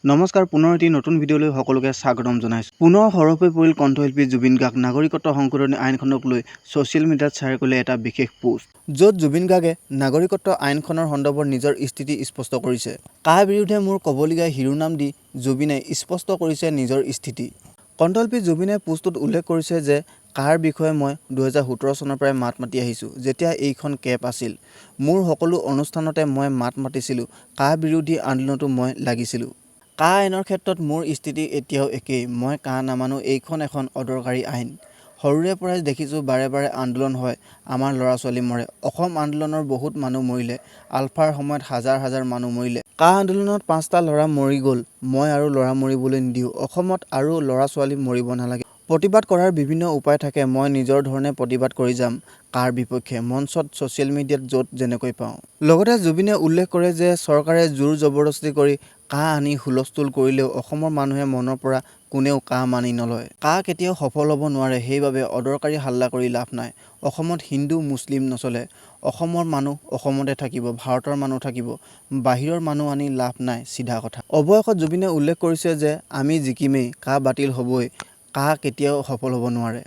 নমস্কাৰ, পুনৰ এটি নতুন ভিডিঅ'লৈ সকলোকে স্বাগতম জনাইছোঁ। পুনৰ সৰহ হৈ পৰিল কণ্ঠশিল্পী জুবিন গাৰ্গ। নাগৰিকত্ব সংশোধনী আইনখনক লৈ ছ'চিয়েল মিডিয়াত শ্বেয়াৰ কৰিলে এটা বিশেষ পোষ্ট, য'ত জুবিন গাৰ্গে নাগৰিকত্ব আইনখনৰ সন্দৰ্ভত নিজৰ স্থিতি স্পষ্ট কৰিছে। কাৰ বিৰুদ্ধে মোৰ ক'বলগীয়া শিৰোনাম দি জুবিনে স্পষ্ট কৰিছে নিজৰ স্থিতি। কণ্ঠশিল্পী জুবিনে পোষ্টটোত উল্লেখ কৰিছে যে কাৰ বিষয়ে মই 2017 চনৰ পৰাই মাত মাতি আহিছোঁ। যেতিয়া এইখন কেব আছিল, মোৰ সকলো অনুষ্ঠানতে মই মাত মাতিছিলোঁ। কা বিৰোধী আন্দোলনতো মই লাগিছিলোঁ। কা আইনৰ ক্ষেত্ৰত মোৰ স্থিতি এতিয়াও একেই। মই কা নামানো। এইখন এখন অদৰকাৰী আইন। সৰুৰে পৰাই দেখিছোঁ বাৰে বাৰে আন্দোলন হয়, আমাৰ ল'ৰা-ছোৱালী মৰে। অসম আন্দোলনৰ বহুত মানুহ মৰিলে। আলফাৰ সময়ত হাজাৰ হাজাৰ মানুহ মৰিলে। কা আন্দোলনত 5টা ল'ৰা মৰি গ'ল। মই আৰু ল'ৰা মৰিবলৈ নিদিওঁ। অসমত আৰু ল'ৰা-ছোৱালী মৰিব নালাগে। প্ৰতিবাদ কৰাৰ বিভিন্ন উপায় থাকে। মই নিজৰ ধৰণে প্ৰতিবাদ কৰি যাম কাৰ বিপক্ষে, মঞ্চত, ছ'চিয়েল মিডিয়াত, য'ত যেনেকৈ পাওঁ। লগতে জুবিনে উল্লেখ কৰে যে চৰকাৰে জোৰ জবৰদস্তি কৰি কা আনি হুলস্থুল কৰিলেও অসমৰ মানুহে মনৰ পৰা কোনেও কা মানি নলয়। কা কেতিয়াও সফল হ'ব নোৱাৰে। সেইবাবে অদৰকাৰী হাল্লা কৰি লাভ নাই। অসমত হিন্দু মুছলিম নচলে। অসমৰ মানুহ অসমতে থাকিব, ভাৰতৰ মানুহ থাকিব। বাহিৰৰ মানুহ আনি লাভ নাই, চিধা কথা। অৱশেষত জুবিনে উল্লেখ কৰিছে যে আমি জিকিমেই, কা বাতিল হ'বই, কা কেতিয়াও সফল হ'ব নোৱাৰে।